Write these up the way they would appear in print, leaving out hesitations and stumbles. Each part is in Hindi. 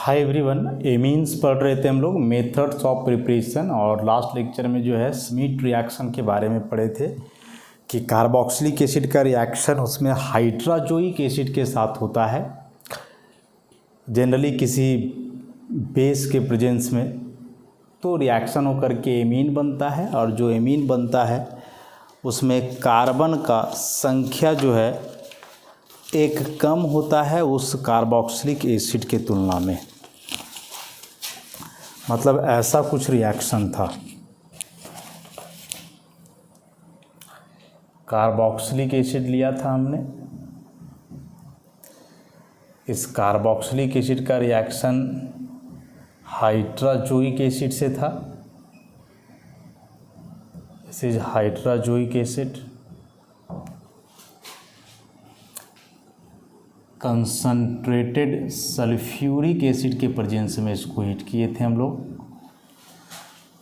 हाय एवरीवन, एमीन्स पढ़ रहे थे हम लोग मेथड्स ऑफ प्रिपरेशन। और लास्ट लेक्चर में जो है स्मिथ रिएक्शन के बारे में पढ़े थे कि कार्बोक्सिलिक एसिड का रिएक्शन उसमें हाइड्रोजोइक एसिड के साथ होता है जनरली किसी बेस के प्रेजेंस में। तो रिएक्शन होकर के एमीन बनता है और जो एमीन बनता है उसमें कार्बन का संख्या जो है एक कम होता है उस कार्बोक्सिलिक एसिड के तुलना में। मतलब ऐसा कुछ रिएक्शन था। कार्बोक्सिलिक एसिड लिया था हमने, इस कार्बोक्सिलिक एसिड का रिएक्शन हाइड्रोजोइक एसिड से था। This is hydrazoic acid. Concentrated sulphuric acid के प्रेजेंस में इसको हीट किए थे हम लोग,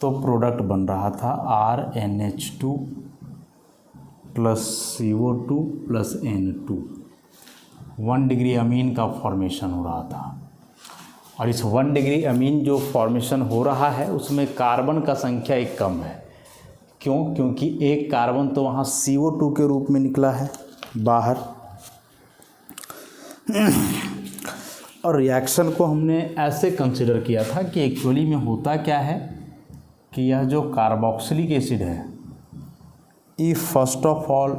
तो प्रोडक्ट बन रहा था RnH2 plus CO2 plus N2। 1 degree amine का फॉर्मेशन हो रहा था। और इस 1 डिग्री अमीन जो फॉर्मेशन हो रहा है उसमें कार्बन का संख्या एक कम है। क्यों? क्योंकि एक कार्बन तो वहाँ CO2 के रूप में निकला है बाहर। और रिएक्शन को हमने ऐसे कंसिडर किया था कि एक्चुअली में होता क्या है कि यह जो कार्बोक्सिलिक एसिड है ये first of all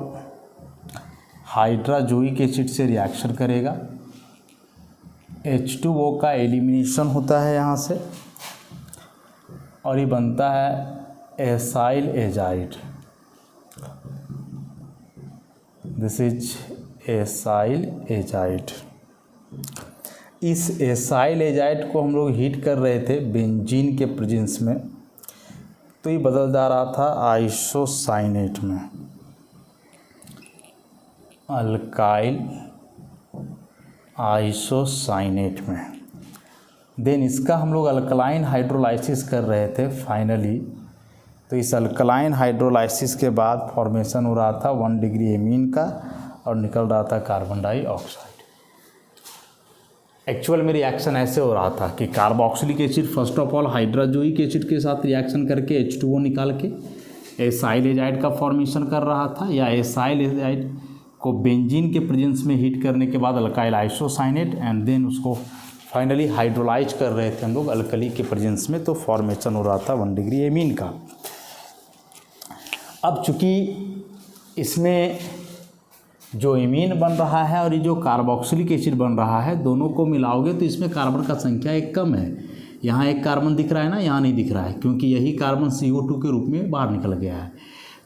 hydrazoic acid से रिएक्शन करेगा। H2O का एलिमिनेशन होता है यहाँ से और ये बनता है acyl azide. This is acyl azide. इस एसाइल एजाइड को हम लोग हीट कर रहे थे बेंजीन के प्रेजेंस में, तो ये बदल जा रहा था आइसोसाइनेट में, अल्काइल आइसोसाइनेट में। देन इसका हम लोग अल्कलाइन हाइड्रोलाइसिस कर रहे थे फाइनली। तो इस अल्कलाइन हाइड्रोलाइसिस के बाद फॉर्मेशन हो रहा था 1 डिग्री एमीन का और निकल रहा था कार्बन डाइऑक्साइड। एक्चुअल में रिएक्शन ऐसे हो रहा था कि carboxylic acid first of all hydrazoic acid के साथ रिएक्शन करके H2O निकाल के एसाइल एजाइड का फॉर्मेशन कर रहा था, या एसाइल एजाइड को बेंजीन के प्रेजेंस में हीट करने के बाद अल्काइल आइसोसाइनेट एंड देन उसको फाइनली हाइड्रोलाइज कर रहे थे हम लोग अल्कली के प्रेजेंस में। तो फॉर्मेशन हो रहा था 1 डिग्री एमीन का। अब चूँकि इसमें जो एमीन बन रहा है और ये जो कार्बोक्सिलिक एसिड बन रहा है, दोनों को मिलाओगे तो इसमें कार्बन का संख्या एक कम है। यहाँ एक कार्बन दिख रहा है ना, यहाँ नहीं दिख रहा है क्योंकि यही कार्बन CO2 के रूप में बाहर निकल गया है।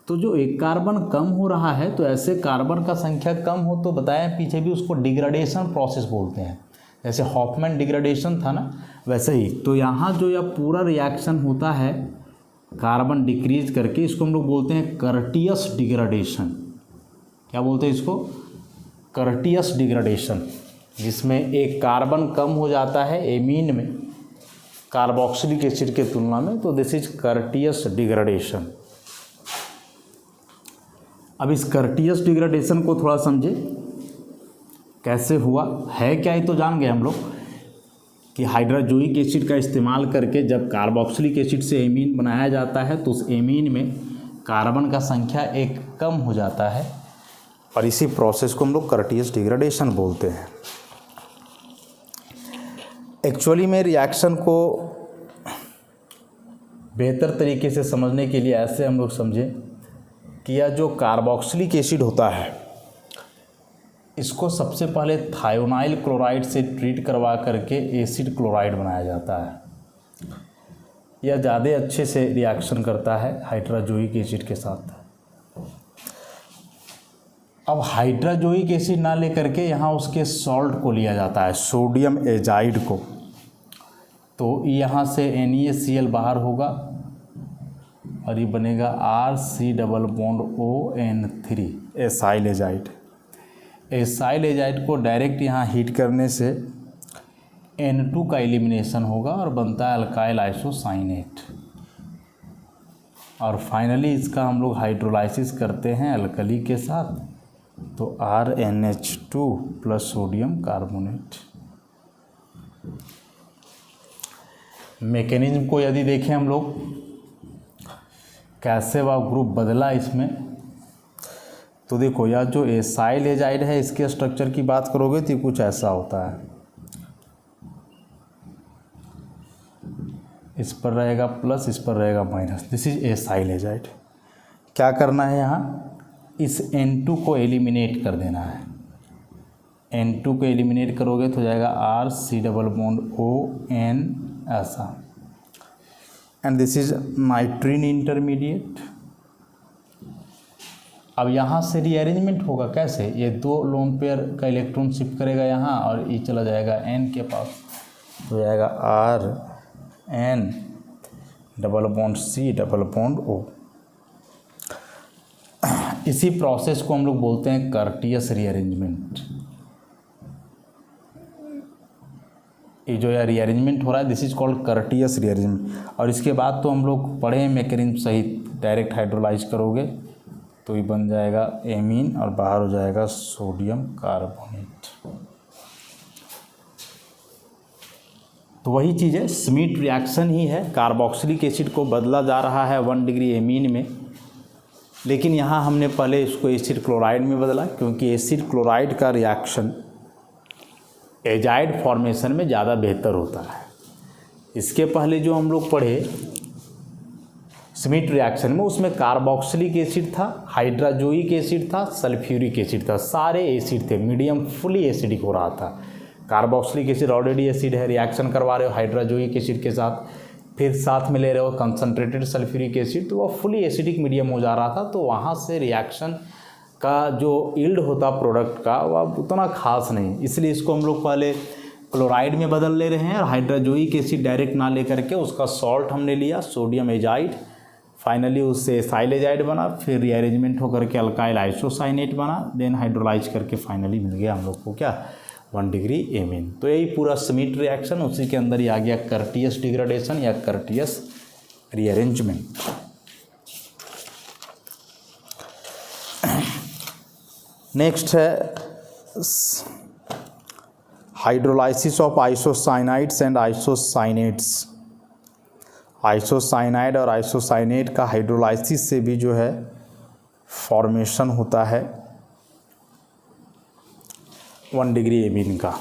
तो जो एक कार्बन कम हो रहा है, तो ऐसे कार्बन का संख्या कम हो तो बताया पीछे भी उसको डिग्रेडेशन प्रोसेस बोलते हैं। जैसे हॉफमैन डिग्रेडेशन था ना, वैसे ही। तो यहाँ जो यह पूरा रिएक्शन होता है कार्बन डिक्रीज करके, इसको हम लोग बोलते हैं कर्टियस डिग्रेडेशन। क्या बोलते हैं इसको? कर्टियस डिग्रेडेशन, जिसमें एक कार्बन कम हो जाता है एमीन में कार्बोक्सिलिक एसिड के तुलना में। तो दिस इज कर्टियस डिग्रेडेशन। अब इस कर्टियस डिग्रेडेशन को थोड़ा समझे कैसे हुआ है। क्या ये तो जान गए हम लोग कि हाइड्रोजोइक एसिड का इस्तेमाल करके जब कार्बोक्सिलिक एसिड से एमीन बनाया जाता है तो उस एमीन में कार्बन का संख्या एक कम हो जाता है और इसी प्रोसेस को हम लोग कर्टियस डिग्रेडेशन बोलते हैं। एक्चुअली में रिएक्शन को बेहतर तरीके से समझने के लिए ऐसे हम लोग समझें कि यह जो कार्बोक्सिलिक एसिड होता है इसको सबसे पहले थायोनाइल क्लोराइड से ट्रीट करवा करके एसिड क्लोराइड बनाया जाता है। यह ज़्यादा अच्छे से रिएक्शन करता है हाइड्रोजोइक एसिड के साथ। अब हाइड्रोजोइक एसिड ना लेकर के यहाँ उसके सॉल्ट को लिया जाता है, सोडियम एजाइड को। तो यहाँ से NaCl बाहर होगा और ये बनेगा RC+ON3 acyl azide. Acyl azide को डायरेक्ट यहाँ हीट करने से N2 का एलिमिनेशन होगा और बनता है अल्काइल आइसोसाइनेट। और फाइनली इसका हम लोग हाइड्रोलाइसिस करते हैं अल्कली के साथ, तो RnH2 plus sodium carbonate. Mechanism को यदि देखें हम लोग कैसे वह ग्रुप बदला इसमें, तो देखो यह जो एसाइल एजाइड है इसके स्ट्रक्चर की बात करोगे तो कुछ ऐसा होता है, इस पर रहेगा प्लस, इस पर रहेगा minus, this is acyl azide. क्या करना है यहाँ, इस N2 को एलिमिनेट कर देना है। N2 को एलिमिनेट करोगे तो हो जाएगा R C double bond O N ऐसा, एंड दिस इज नाइट्रीन इंटरमीडिएट। अब यहाँ से रीअरेंजमेंट होगा कैसे, ये 2 लोन पेयर का इलेक्ट्रॉन शिफ्ट करेगा यहाँ और ये चला जाएगा N के पास, तो हो जाएगा R N double bond C double bond O। इसी प्रोसेस को हम लोग बोलते हैं कर्टियस रीअरेंजमेंट। ये जो यह रीअरेंजमेंट हो रहा है this is called Curtius rearrangement. और इसके बाद तो हम लोग पढ़े हैं मैकेनिज्म सहित, डायरेक्ट हाइड्रोलाइज करोगे तो ये बन जाएगा एमीन और बाहर हो जाएगा सोडियम कार्बोनेट। तो वही चीज़ है, स्मिट रिएक्शन ही है, कार्बोक्सिलिक एसिड को बदला जा रहा है 1 डिग्री एमीन में, लेकिन यहाँ हमने पहले इसको एसिड क्लोराइड में बदला क्योंकि एसिड क्लोराइड का रिएक्शन एजाइड फॉर्मेशन में ज़्यादा बेहतर होता है। इसके पहले जो हम लोग पढ़े स्मिट रिएक्शन में उसमें कार्बोक्सिलिक एसिड था, हाइड्राजोइक एसिड था, सल्फ्यूरिक एसिड था, सारे एसिड थे, मीडियम फुली एसिडिक हो रहा था। कार्बोक्सिलिक एसिड ऑलरेडी एसिड है, रिएक्शन करवा रहे हो हाइड्राजोइक एसिड के साथ, फिर साथ में ले रहे हो कंसनट्रेटेड सल्फ्यूरिक एसिड, तो वह फुली एसिडिक मीडियम हो जा रहा था। तो वहाँ से रिएक्शन का जो यील्ड होता प्रोडक्ट का वह उतना खास नहीं, इसलिए इसको हम लोग पहले क्लोराइड में बदल ले रहे हैं और हाइड्राजोइक एसिड डायरेक्ट ना लेकर के उसका सॉल्ट हमने लिया सोडियम एजाइड, फाइनली उससे एसाइल एजाइड बना, फिर रीअरेंजमेंट होकर के अल्काइल आइसोसाइनेट बना, देन हाइड्रोलाइज करके फाइनली मिल गया हम लोग को क्या 1 डिग्री एमीन। तो यही पूरा स्मिट रिएक्शन, उसी के अंदर ही आ गया कर्टियस डिग्रेडेशन या कर्टियस रीअरेंजमेंट। नेक्स्ट है hydrolysis of आइसोसाइनाइड्स and isocyanates. Isocyanide और आइसोसाइनेट का हाइड्रोलाइसिस से भी जो है फॉर्मेशन होता है 1 डिग्री एमीन का।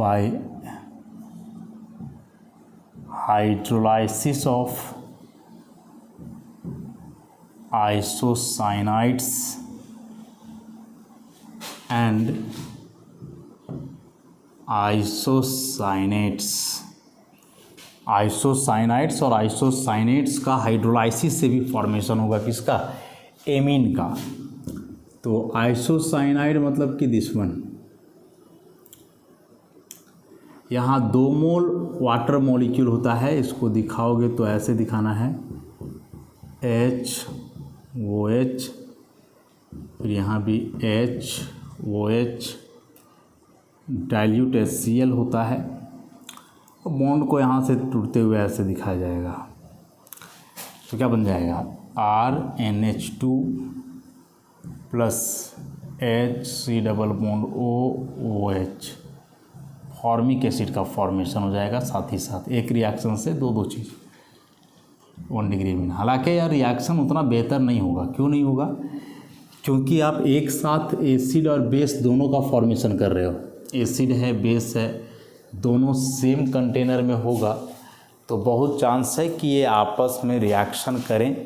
By hydrolysis of isocyanides and isocyanates, आइसोसाइनाइड्स और आइसोसाइनेट्स का हाइड्रोलाइसिस से भी फॉर्मेशन होगा किसका, एमीन का। तो आइसोसाइनाइड मतलब कि दिस वन, यहाँ 2 मोल वाटर मॉलिक्यूल होता है, इसको दिखाओगे तो ऐसे दिखाना है HOH, फिर यहाँ भी HOH, डाइल्यूट HCl होता है, और बॉन्ड को यहाँ से टूटते हुए ऐसे दिखाया जाएगा। तो क्या बन जाएगा RNH2 plus HC double bond OOH, formic acid का फॉर्मेशन हो जाएगा। साथ ही साथ एक रिएक्शन से दो चीज़ 1 डिग्री में। हालांकि यार रिएक्शन उतना बेहतर नहीं होगा, क्यों नहीं होगा, क्योंकि आप एक साथ एसिड और बेस दोनों का फॉर्मेशन कर रहे हो, एसिड है बेस है, दोनों सेम कंटेनर में होगा, तो बहुत चांस है कि ये आपस में रिएक्शन करें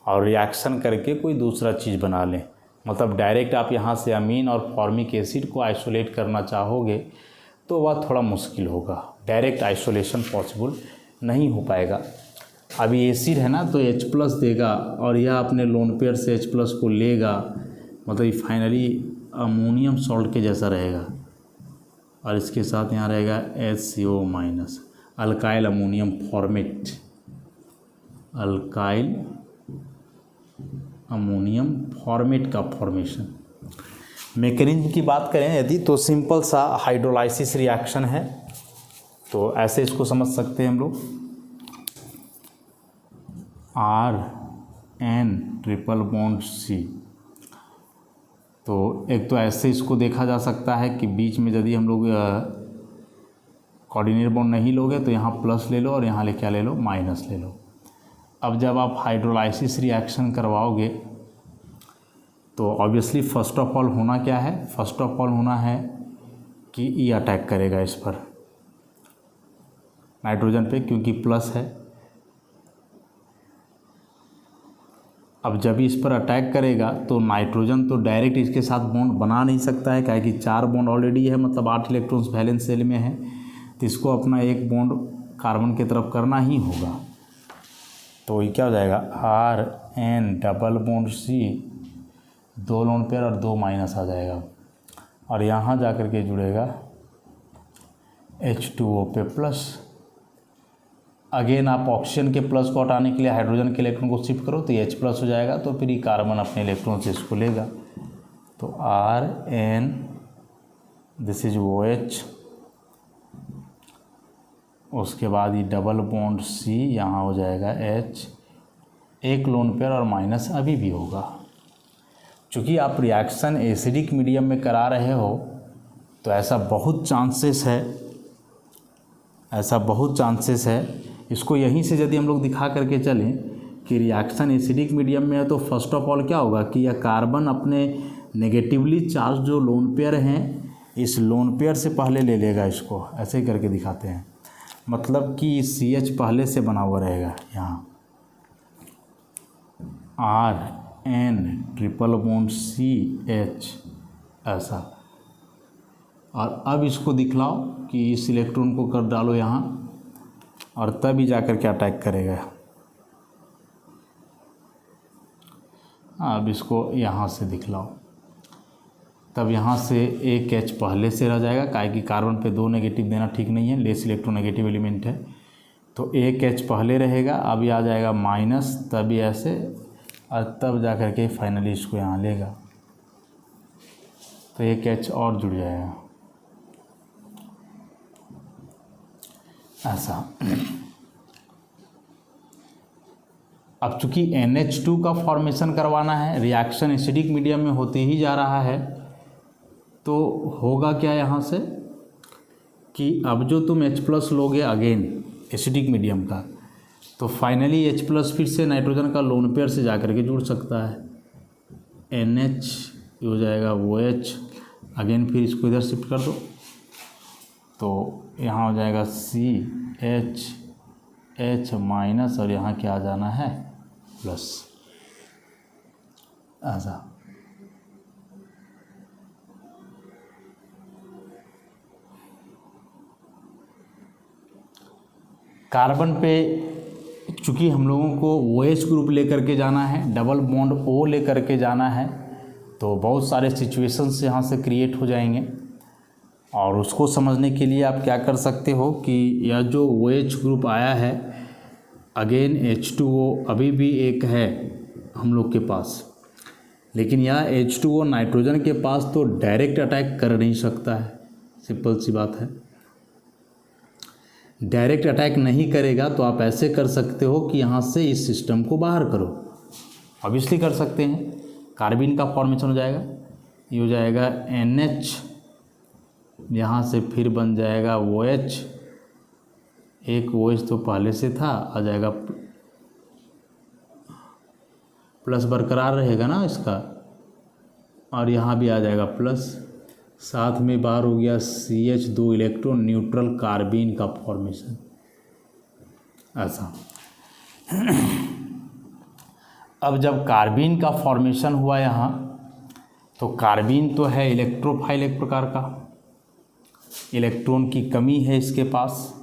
और रिएक्शन करके कोई दूसरा चीज़ बना लें। मतलब डायरेक्ट आप यहाँ से अमीन और फॉर्मिक एसिड को आइसोलेट करना चाहोगे तो वह थोड़ा मुश्किल होगा, डायरेक्ट आइसोलेशन पॉसिबल नहीं हो पाएगा। अभी एसिड है ना तो H+ देगा और यह अपने लोन पेयर से H+ को लेगा, मतलब फाइनली अमोनियम सॉल्ट के जैसा रहेगा, और इसके साथ यहाँ रहेगा HCO-, alkyl ammonium format, alkyl ammonium format का फॉर्मेशन। मैकेनिज्म की बात करें यदि तो सिंपल सा हाइड्रोलाइसिस रिएक्शन है, तो ऐसे इसको समझ सकते हैं हम लोग, R(N)≡C। तो एक तो ऐसे इसको देखा जा सकता है कि बीच में यदि हम लोग कोऑर्डिनेट बॉन्ड नहीं लोगे तो यहाँ प्लस ले लो और यहाँ क्या ले लो, माइनस ले लो। अब जब आप हाइड्रोलाइसिस रिएक्शन करवाओगे तो ऑब्वियसली फर्स्ट ऑफ ऑल होना क्या है, फर्स्ट ऑफ ऑल होना है कि ये अटैक करेगा इस पर, नाइट्रोजन पे, क्योंकि प्लस है। अब जब इस पर अटैक करेगा तो नाइट्रोजन तो डायरेक्ट इसके साथ बॉन्ड बना नहीं सकता है, क्या कि 4 बॉन्ड ऑलरेडी है, मतलब 8 इलेक्ट्रॉन्स वैलेंस शेल में है, तो इसको अपना एक बॉन्ड कार्बन की तरफ करना ही होगा। तो ये क्या हो जाएगा, R(N)≡C, 2 लोन पेयर और 2 माइनस आ जाएगा, और यहाँ जा कर के जुड़ेगा H2O पे प्लस। अगेन आप ऑक्सीजन के प्लस को हटाने के लिए हाइड्रोजन के इलेक्ट्रॉन को शिफ्ट करो तो ये H प्लस हो जाएगा, तो फिर ये कार्बन अपने इलेक्ट्रॉन से इसको लेगा, तो R(N), दिस इज OH, उसके बाद ये डबल बॉन्ड C, यहाँ हो जाएगा H, एक लोन पेयर और माइनस अभी भी होगा। चूँकि आप रिएक्शन एसिडिक मीडियम में करा रहे हो तो ऐसा बहुत चांसेस है, इसको यहीं से यदि हम लोग दिखा करके चलें कि रिएक्शन एसिडिक मीडियम में है तो फर्स्ट ऑफ ऑल क्या होगा कि यह कार्बन अपने नेगेटिवली चार्ज जो लोन पेयर हैं, इस लोन पेयर से पहले ले लेगा इसको, ऐसे ही करके दिखाते हैं, मतलब कि CH पहले से बना हुआ रहेगा, यहाँ R(N)≡CH ऐसा। और अब इसको दिखलाओ कि इस इलेक्ट्रॉन को कर डालो यहाँ, और तभी जाकर के अटैक करेगा। अब इसको यहाँ से दिखलाओ, तब यहाँ से एक H पहले से रह जाएगा, काहे कि कार्बन पे 2 नेगेटिव देना ठीक नहीं है, लेस इलेक्ट्रोनेगेटिव एलिमेंट है, तो एक H पहले रहेगा, अभी आ जाएगा माइनस, तभी ऐसे, और तब जा कर के फाइनली इसको यहाँ लेगा, तो एक H और जुड़ जाएगा ऐसा। अब चूँकि NH2 का फॉर्मेशन करवाना है, रिएक्शन एसिडिक मीडियम में होते ही जा रहा है, तो होगा क्या यहाँ से कि अब जो तुम H प्लस लोगे अगेन एसिडिक मीडियम का, तो फाइनली H प्लस फिर से नाइट्रोजन का लोन पेयर से जा कर के जुड़ सकता है, NH हो जाएगा OH, अगेन फिर इसको इधर शिफ्ट कर दो, तो यहाँ हो जाएगा CH, H माइनस, और यहाँ क्या आ जाना है, प्लस, ऐसा। कार्बन पे चूँकि हम लोगों को OH ग्रुप लेकर के जाना है, डबल बॉन्ड O लेकर के जाना है, तो बहुत सारे सिचुएशंस यहाँ से क्रिएट हो जाएंगे, और उसको समझने के लिए आप क्या कर सकते हो कि यह जो OH ग्रुप आया है, अगेन H2O अभी भी एक है हम लोग के पास, लेकिन यह H2O नाइट्रोजन के पास तो डायरेक्ट अटैक कर नहीं सकता है, सिंपल सी बात है, डायरेक्ट अटैक नहीं करेगा, तो आप ऐसे कर सकते हो कि यहाँ से इस सिस्टम को बाहर करो, ऑब्वियसली कर सकते हैं, कार्बिन का फॉर्मेशन हो जाएगा, ये हो जाएगा NH, यहाँ से फिर बन जाएगा OH, एक OH तो पहले से था, आ जाएगा प्लस, बरकरार रहेगा ना इसका, और यहाँ भी आ जाएगा प्लस, साथ में बाहर हो गया CH, 2 इलेक्ट्रॉन, न्यूट्रल कार्बिन का फॉर्मेशन ऐसा। अब जब कार्बिन का फॉर्मेशन हुआ यहाँ, तो कार्बिन तो है इलेक्ट्रोफाइल एक प्रकार का, इलेक्ट्रॉन की कमी है इसके पास,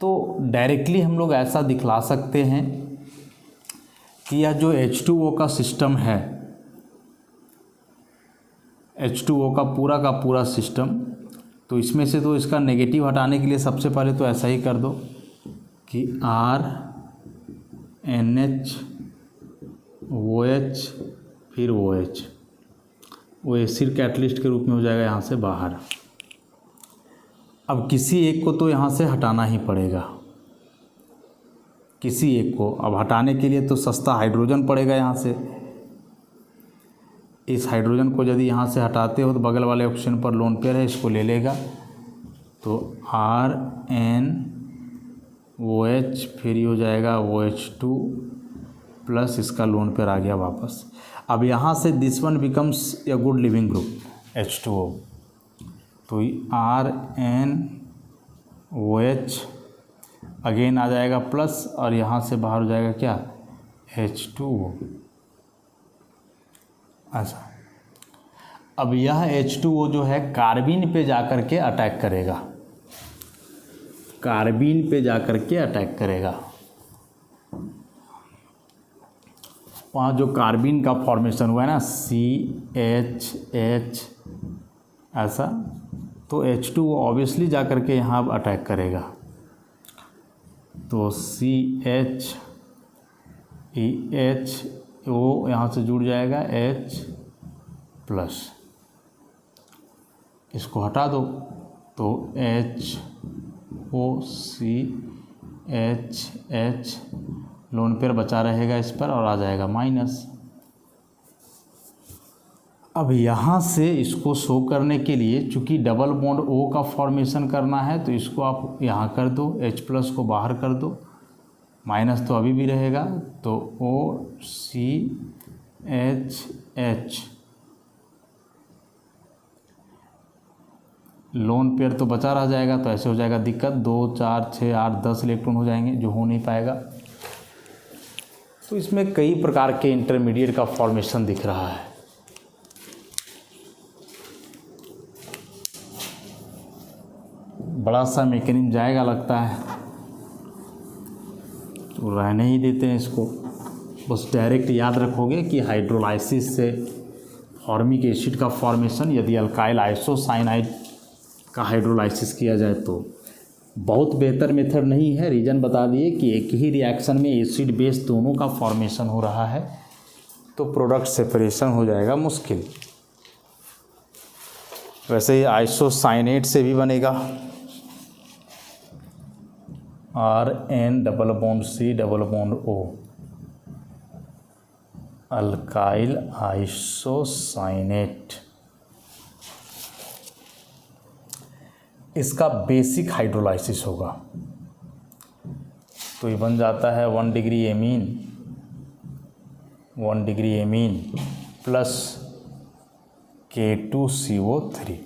तो डायरेक्टली हम लोग ऐसा दिखला सकते हैं कि यह जो H2O का सिस्टम है, H2O का पूरा सिस्टम, तो इसमें से तो इसका नेगेटिव हटाने के लिए सबसे पहले तो ऐसा ही कर दो कि R NH OH फिर OH, वो एसिड कैटलिस्ट के रूप में हो जाएगा यहाँ से बाहर। अब किसी एक को तो यहाँ से हटाना ही पड़ेगा, किसी एक को। अब हटाने के लिए तो सस्ता हाइड्रोजन पड़ेगा यहाँ से। इस हाइड्रोजन को यदि यहाँ से हटाते हो तो बगल वाले ऑप्शन पर लोन पेयर है, इसको ले लेगा तो RnOH, फिर ये हो जाएगा OH2 प्लस इसका लोन पेयर आ गया वापस। अब यहाँ से this one becomes a good leaving group H2O, तो RnOH अगेन आ जाएगा प्लस और यहाँ से बाहर हो जाएगा क्या H2O। अच्छा, अब यह H2O जो है कार्बिन पे जाकर के अटैक करेगा, कार्बिन पे जाकर के अटैक करेगा। वहाँ जो कार्बिन का फॉर्मेशन हुआ है ना CHH ऐसा, तो H2O ऑब्वियसली जाकर के यहाँ अटैक करेगा, तो CHEHO यहाँ से जुड़ जाएगा H प्लस, इसको हटा दो तो HOCHH लोन पेयर बचा रहेगा इस पर और आ जाएगा माइनस। अब यहाँ से इसको शो करने के लिए चूँकि डबल बॉन्ड O का फॉर्मेशन करना है तो इसको आप यहाँ कर दो, H प्लस को बाहर कर दो, माइनस तो अभी भी रहेगा, तो OCHH लोन पेयर तो बचा रह जाएगा, तो ऐसे हो जाएगा दिक्कत, 2 4 6 8 10 इलेक्ट्रॉन हो जाएंगे जो हो नहीं पाएगा। तो इसमें कई प्रकार के इंटरमीडिएट का फॉर्मेशन दिख रहा है। बड़ा सा मैकेनिज्म जाएगा लगता है, तो रहने ही देते हैं इसको। बस डायरेक्ट याद रखोगे कि हाइड्रोलाइसिस से फॉर्मिक एसिड का फॉर्मेशन, यदि अल्काइल आइसोसाइनाइड का हाइड्रोलाइसिस किया जाए तो बहुत बेहतर मेथड नहीं है। रीज़न बता दिए कि एक ही रिएक्शन में एसिड बेस दोनों का फॉर्मेशन हो रहा है, तो प्रोडक्ट सेपरेशन हो जाएगा मुश्किल। वैसे ही आइसोसाइनेट से भी बनेगा, RN double bond C double bond O, alkyl isocyanate. इसका बेसिक हाइड्रोलाइसिस होगा, तो ये बन जाता है 1 डिग्री एमीन प्लस K2CO3।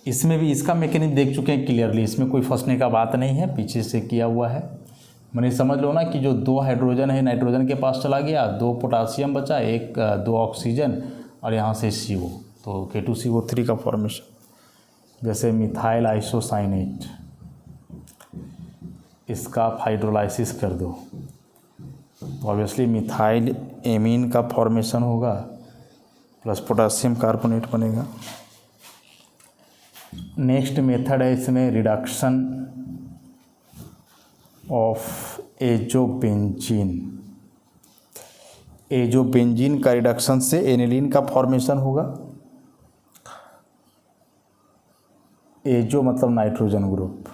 इसमें भी इसका मैकेनिज्म देख चुके हैं क्लियरली, इसमें कोई फंसने का बात नहीं है, पीछे से किया हुआ है। मैंने समझ लो ना कि जो 2 हाइड्रोजन है नाइट्रोजन के पास चला गया, 2 पोटासियम बचा, 2 ऑक्सीजन और यहाँ से CO, तो K2CO3 का फॉर्मेशन। जैसे मिथाइल आइसोसाइनेट, इसका आप हाइड्रोलाइसिस कर दो तो ऑब्वियसली मिथाइल एमीन का फॉर्मेशन होगा प्लस पोटासियम कार्बोनेट बनेगा। नेक्स्ट मेथड है इसमें रिडक्शन ऑफ एजोबेंजीन। एजोबेंजीन का रिडक्शन से एनिलीन का फॉर्मेशन होगा। एजो मतलब नाइट्रोजन ग्रुप,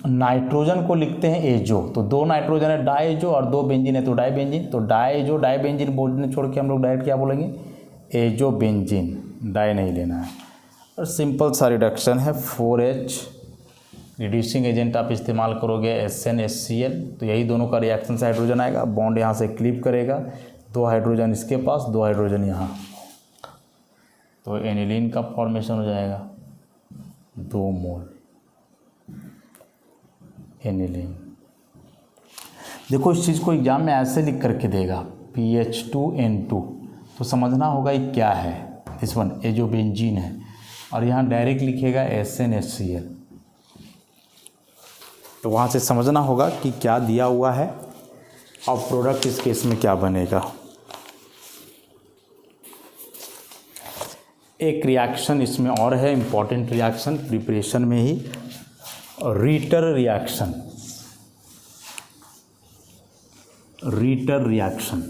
नाइट्रोजन को लिखते हैं एजो, तो 2 नाइट्रोजन है डाइएजो और 2 बेंजीन है तो डाइबेंजीन, तो डाइएजो डाइबेंजीन बोलने छोड़ के हम लोग डायरेक्ट क्या बोलेंगे एजोबेंजीन, डाई नहीं लेना है। और सिंपल सा रिडक्शन है 4H, रिड्यूसिंग एजेंट आप इस्तेमाल करोगे SnHCl, तो यही दोनों का रिएक्शन से हाइड्रोजन आएगा, बॉन्ड यहाँ से क्लिप करेगा, 2 हाइड्रोजन इसके पास, 2 हाइड्रोजन यहाँ, तो एनिलीन का फॉर्मेशन हो जाएगा 2 मोल एनिलीन। देखो इस चीज़ को एग्जाम में ऐसे लिख करके देगा PH2N2, तो समझना होगा ये क्या है। दिस वन एजोबेंजीन है और यहाँ डायरेक्ट लिखेगा SnHCl, तो वहाँ से समझना होगा कि क्या दिया हुआ है और प्रोडक्ट इस केस में क्या बनेगा। एक रिएक्शन इसमें और है, इम्पॉर्टेंट रिएक्शन प्रिपरेशन में ही, Ritter reaction. Ritter reaction.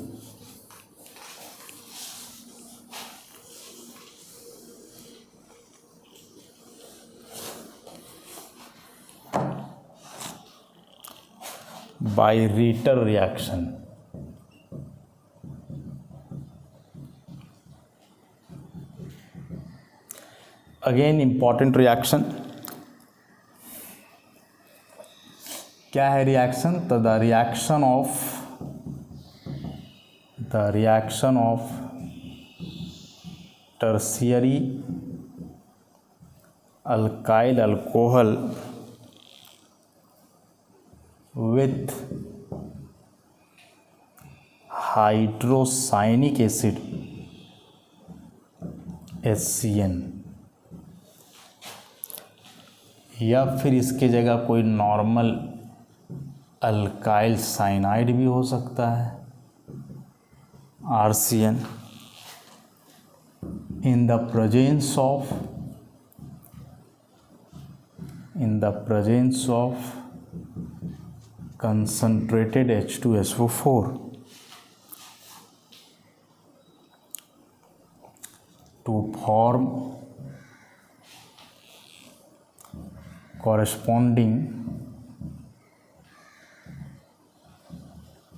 By Ritter reaction. Again important reaction. क्या है रिएक्शन? तो the reaction of tertiary alkyl alcohol with hydrocyanic acid HCN, या फिर इसके जगह कोई नॉर्मल अल्काइल साइनाइड भी हो सकता है RCN, in the presence of concentrated H2SO4 to form corresponding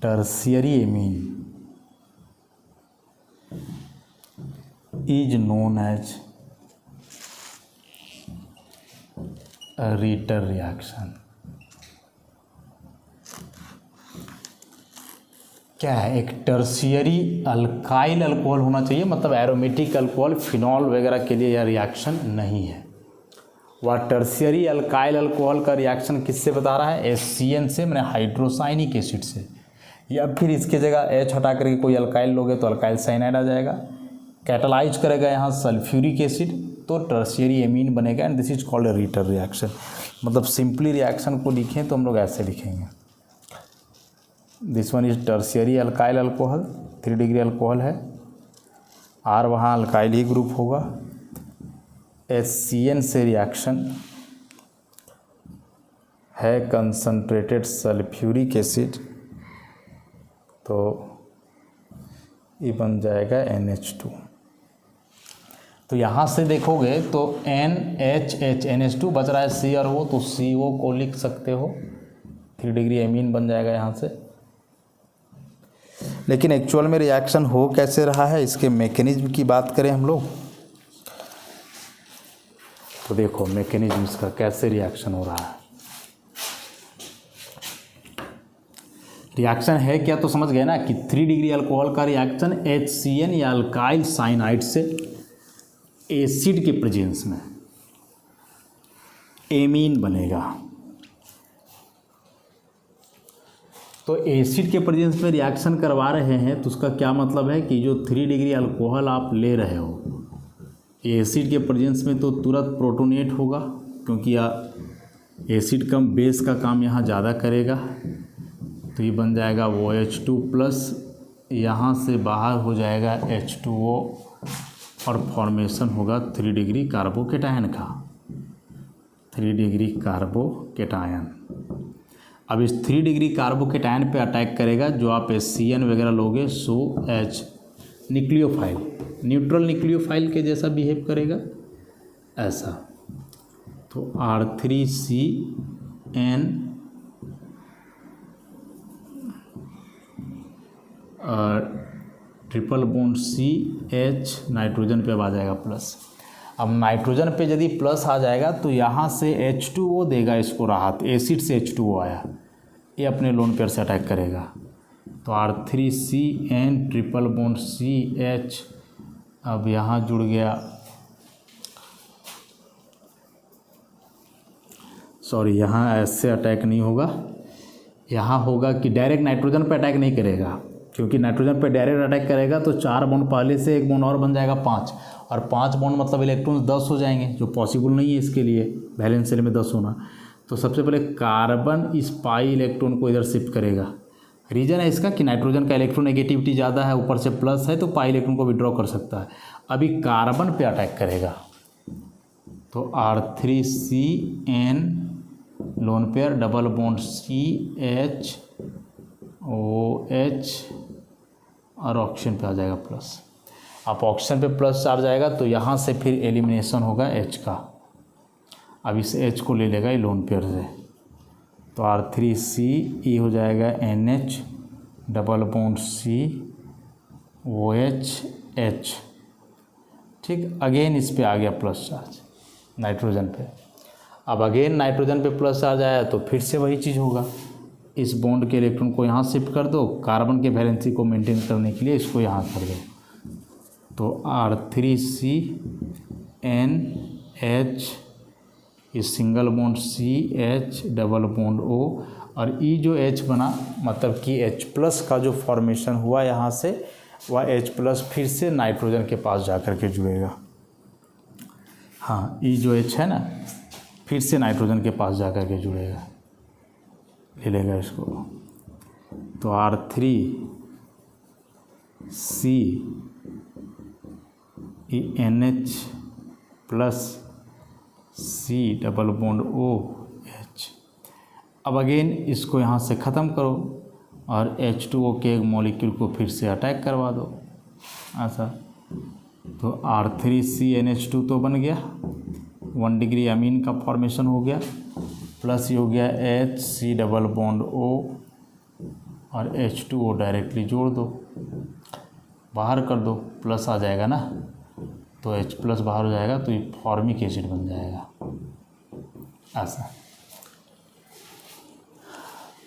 tertiary amine is known as a Ritter reaction। क्या है? एक टर्शियरी अल्काइल अल्कोहल होना चाहिए, मतलब एरोमेटिक अल्कोहल फिनॉल वगैरह के लिए यह रिएक्शन नहीं है। वह टर्शियरी अल्काइल अल्कोहल का रिएक्शन किससे बता रहा है? HCN से, मैंने हाइड्रोसाइनिक एसिड से। या फिर इसके जगह H हटा करके कोई अल्काइल लोगे तो अल्काइल साइनाइड आ जाएगा, कैटालाइज करेगा यहाँ सल्फ्यूरिक एसिड, तो टर्शियरी एमीन बनेगा and this is called a रीटर reaction. मतलब सिंपली रिएक्शन को लिखें तो हम लोग ऐसे लिखेंगे, this one is tertiary alkyl alcohol, 3 degree alcohol है, R वहाँ अल्काइल ही ग्रुप होगा, HCN से रिएक्शन है कंसनट्रेटेड सल्फ्यूरिक एसिड, तो ये बन जाएगा NH2। तो यहाँ से देखोगे तो NHH NH2 बच रहा है C और O, तो CO को लिख सकते हो, 3 डिग्री एमीन बन जाएगा यहाँ से। लेकिन एक्चुअल में रिएक्शन हो कैसे रहा है, इसके मैकेनिज्म की बात करें हम लोग तो देखो मैकेनिज्म इसका कैसे रिएक्शन हो रहा है। रिएक्शन है क्या तो समझ गए ना कि 3 डिग्री अल्कोहल का रिएक्शन HCN या अल्काइल साइनाइड से एसिड के प्रेजेंस में एमीन बनेगा। तो एसिड के प्रेजेंस में रिएक्शन करवा रहे हैं तो उसका क्या मतलब है कि जो 3 डिग्री अल्कोहल आप ले रहे हो एसिड के प्रेजेंस में तो तुरंत प्रोटोनेट होगा, क्योंकि एसिड कम बेस का काम यहाँ ज़्यादा करेगा, तो ये बन जाएगा OH2 प्लस, यहाँ से बाहर हो जाएगा H2O और फॉर्मेशन होगा 3 डिग्री कार्बोकेटायन का, 3 डिग्री कार्बोकेटायन। अब इस 3 डिग्री कार्बोकेटायन पे अटैक करेगा जो आप HCN वगैरह लोगे, SO न्यूक्लियोफाइल, न्यूट्रल न्यूक्लियोफाइल के जैसा बिहेव करेगा ऐसा, तो R3CN triple bond CH nitrogen पे अब आ जाएगा प्लस। अब नाइट्रोजन पे यदि प्लस आ जाएगा तो यहाँ से H2O देगा इसको राहत, एसिड से H2O आया, ये अपने लोन पेयर से अटैक करेगा, तो R3CN ट्रिपल बॉन्ड CH अब यहाँ जुड़ गया, सॉरी यहाँ ऐसे अटैक नहीं होगा, यहाँ होगा कि डायरेक्ट नाइट्रोजन पे अटैक नहीं करेगा, क्योंकि नाइट्रोजन पे डायरेक्ट अटैक करेगा तो 4 बॉन्ड पहले से 1 बॉन्ड और बन जाएगा 5, और 5 बॉन्ड मतलब इलेक्ट्रॉन्स 10 हो जाएंगे, जो पॉसिबल नहीं है इसके लिए वैलेंस शेल में 10 होना। तो सबसे पहले कार्बन इस पाई इलेक्ट्रॉन को इधर शिफ्ट करेगा, रीजन है इसका कि नाइट्रोजन का इलेक्ट्रोनेगेटिविटी ज़्यादा है, ऊपर से प्लस है तो पाई इलेक्ट्रॉन को विड्रॉ कर सकता है। अभी कार्बन पे अटैक करेगा तो R3CN lone pair double bond CH OH और ऑक्सीजन पे आ जाएगा प्लस। अब ऑक्सीजन पे प्लस चार्ज आएगा तो यहाँ से फिर एलिमिनेशन होगा H का। अब इस H को ले लेगा ये लोन पेयर से, तो R3C हो जाएगा NH double bond C OH H। ठीक, अगेन इस पे आ गया प्लस चार्ज नाइट्रोजन पे। अब अगेन नाइट्रोजन पे प्लस चार्ज आया तो फिर से वही चीज़ होगा, इस बॉन्ड के इलेक्ट्रॉन को यहाँ शिफ्ट कर दो, कार्बन के वैलेंसी को मेंटेन करने के लिए इसको यहाँ कर दो, तो R3C NH इस single bond CH double bond O, और ई जो H बना मतलब कि H प्लस का जो फॉर्मेशन हुआ यहाँ से, वह H प्लस फिर से नाइट्रोजन के पास जा कर के जुड़ेगा। हाँ, ई जो H है ना, फिर से नाइट्रोजन के पास जा कर के जुड़ेगा, ले लेगा इसको, तो R3C NH plus C double bond OH। अब अगेन इसको यहाँ से ख़त्म करो और H2O के एक मॉलिक्यूल को फिर से अटैक करवा दो ऐसा, तो R3CNH2 तो बन गया, 1 डिग्री अमीन का फॉर्मेशन हो गया, प्लस ये हो गया HC डबल बॉन्ड O और H2O डायरेक्टली जोड़ दो, बाहर कर दो, प्लस आ जाएगा ना, तो H प्लस बाहर हो जाएगा तो ये फॉर्मिक एसिड बन जाएगा ऐसा।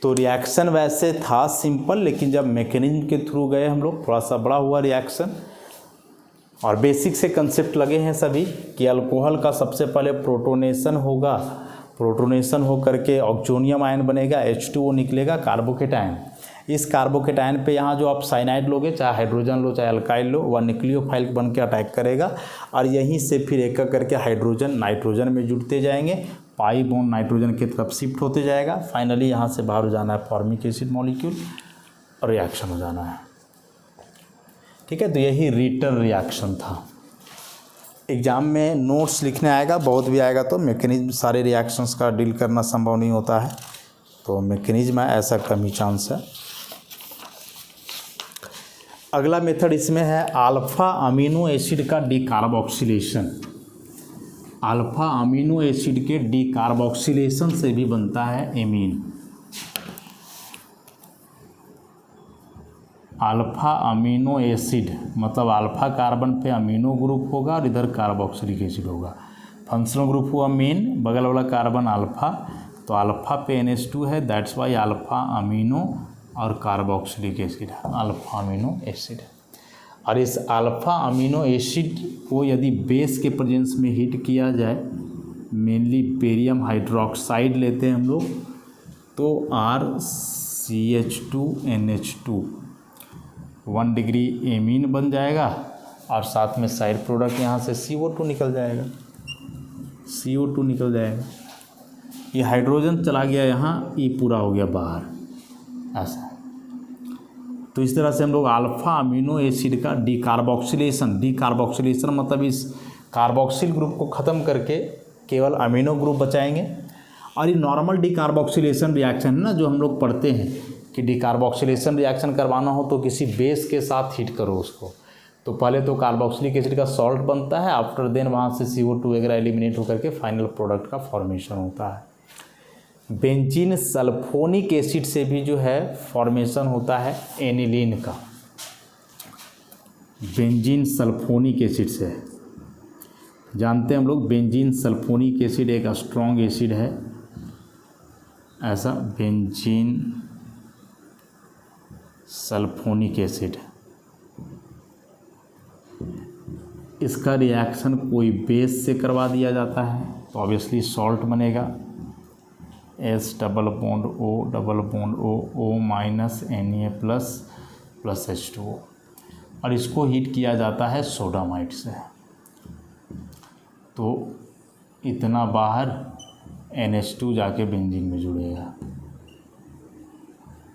तो रिएक्शन वैसे था सिंपल, लेकिन जब मैकेनिज्म के थ्रू गए हम लोग थोड़ा सा बड़ा हुआ रिएक्शन। और बेसिक से कंसेप्ट लगे हैं सभी कि अल्कोहल का सबसे पहले प्रोटोनेशन होगा, प्रोटोनेशन हो करके ऑक्सोनियम आयन बनेगा, H2O निकलेगा कार्बोकेटायन। इस कार्बोकेटायन पे यहाँ जो आप साइनाइड लोगे, चाहे हाइड्रोजन लो चाहे अल्काइल लो, वह न्यूक्लियोफाइल बन के अटैक करेगा और यहीं से फिर एक एक करके हाइड्रोजन नाइट्रोजन में जुड़ते जाएंगे, पाई बॉन्ड नाइट्रोजन की तरफ शिफ्ट होते जाएगा, फाइनली यहाँ से बाहर हो जाना है फॉर्मिक एसिड मॉलिक्यूल और रिएक्शन हो जाना है। ठीक है, तो यही रिटर्न रिएक्शन था। एग्ज़ाम में नोट्स लिखने आएगा, बहुत भी आएगा, तो मैकेनिज्म सारे रिएक्शंस का डील करना संभव नहीं होता है, तो मैकेनिज्म है ऐसा कम ही चांस है। अगला मेथड इसमें है अल्फा अमीनो एसिड का डीकार्बोक्सिलेशन। अल्फा अमीनो एसिड के डीकार्बोक्सिलेशन से भी बनता है एमीन। अल्फा अमीनो एसिड मतलब अल्फा कार्बन पे अमीनो ग्रुप होगा और इधर कार्बोक्सिलिक एसिड होगा। फंक्शनल ग्रुप हुआ मेन, बगल वाला कार्बन अल्फा, तो अल्फा पे NH2 है, दैट्स वाई अल्फा अमीनो और कार्बोक्सिलिक एसिड है अल्फा अमीनो एसिड। और इस अल्फा अमीनो एसिड को यदि बेस के प्रेजेंस में हीट किया जाए, मेनली बेरियम हाइड्रोक्साइड लेते हैं हम लोग, तो RCH2NH2 1 डिग्री एमीन बन जाएगा और साथ में साइड प्रोडक्ट यहाँ से CO2 निकल जाएगा, CO2 निकल जाएगा। ये हाइड्रोजन चला गया यहाँ, ये पूरा हो गया बाहर ऐसा। तो इस तरह से हम लोग अल्फा अमीनो एसिड का डीकार्बोक्सिलेशन, डीकार्बोक्सिलेशन मतलब इस कार्बोक्सिल ग्रुप को ख़त्म करके केवल अमीनो ग्रुप बचाएंगे। और ये नॉर्मल डीकार्बोक्सिलेशन रिएक्शन है ना, जो हम लोग पढ़ते हैं कि डीकार्बोक्सिलेशन रिएक्शन करवाना हो तो किसी बेस के साथ हीट करो उसको, तो पहले तो कार्बोक्सिलिक एसिड का सॉल्ट बनता है, आफ्टर देन वहाँ से CO2 वगैरह एलिमिनेट होकर के फाइनल प्रोडक्ट का फॉर्मेशन होता है। बेंजीन सल्फोनिक एसिड से भी जो है फॉर्मेशन होता है एनिलीन का, बेंजीन सल्फोनिक एसिड से जानते हैं हम लोग। बेंजीन सल्फोनिक एसिड एक स्ट्रॉन्ग एसिड है ऐसा, बेंजीन सल्फोनिक एसिड, इसका रिएक्शन कोई बेस से करवा दिया जाता है तो ऑब्वियसली सॉल्ट बनेगा, S double bond O double bond O minus Na plus H2O, और इसको हीट किया जाता है सोडामाइड से, तो इतना बाहर NH2 जाके बेंजीन में जुड़ेगा,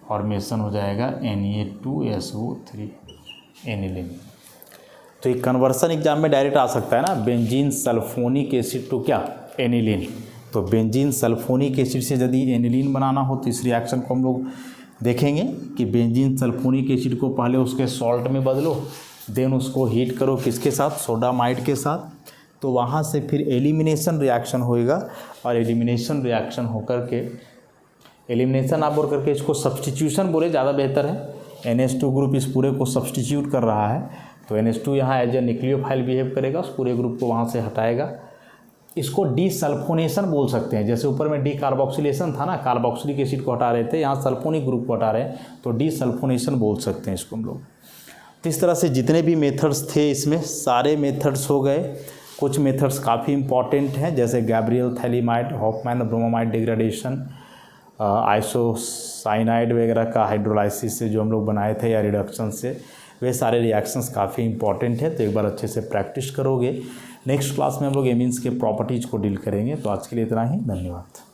फॉर्मेशन हो जाएगा Na2SO3 एनिलीन। तो ये कन्वर्सन एग्जाम में डायरेक्ट आ सकता है ना, बेंजीन सल्फोनिक एसिड टू क्या एनिलीन। तो बेंजीन सल्फोनिक एसिड से यदि एनिलीन बनाना हो तो इस रिएक्शन को हम लोग देखेंगे कि बेंजीन सल्फोनिक एसिड को पहले उसके सॉल्ट में बदलो, देन उसको हीट करो किसके साथ, सोडामाइड के साथ, तो वहाँ से फिर एलिमिनेशन रिएक्शन होएगा और एलिमिनेशन रिएक्शन होकर के, एलिमिनेशन आप बोल करके इसको सब्सटीट्यूशन बोले ज़्यादा बेहतर है। NH2 ग्रुप इस पूरे को सब्सटीट्यूट कर रहा है, तो NH2 यहाँ एज ए न्यूक्लियोफाइल बिहेव करेगा, उस पूरे ग्रुप को वहाँ से हटाएगा। इसको डीसल्फोनेशन बोल सकते हैं, जैसे ऊपर में डी कार्बोक्सिलेशन था ना, कार्बोक्सिलिक एसिड को हटा रहे थे, यहाँ सल्फोनिक ग्रुप को हटा रहे हैं, तो डीसल्फोनेशन बोल सकते हैं इसको हम लोग। तो इस तरह से जितने भी मेथड्स थे इसमें सारे मेथड्स हो गए। कुछ मेथड्स काफ़ी इंपॉर्टेंट हैं, जैसे Gabriel phthalimide, Hoffmann bromamide degradation, isocyanide वगैरह का हाइड्रोलाइसिस से जो हम लोग बनाए थे या रिडक्शन से, वे सारे रिएक्शंस काफ़ी इंपॉर्टेंट है, तो एक बार अच्छे से प्रैक्टिस करोगे। नेक्स्ट क्लास में हम लोग एमीन्स के प्रॉपर्टीज़ को डील करेंगे। तो आज के लिए इतना ही, धन्यवाद।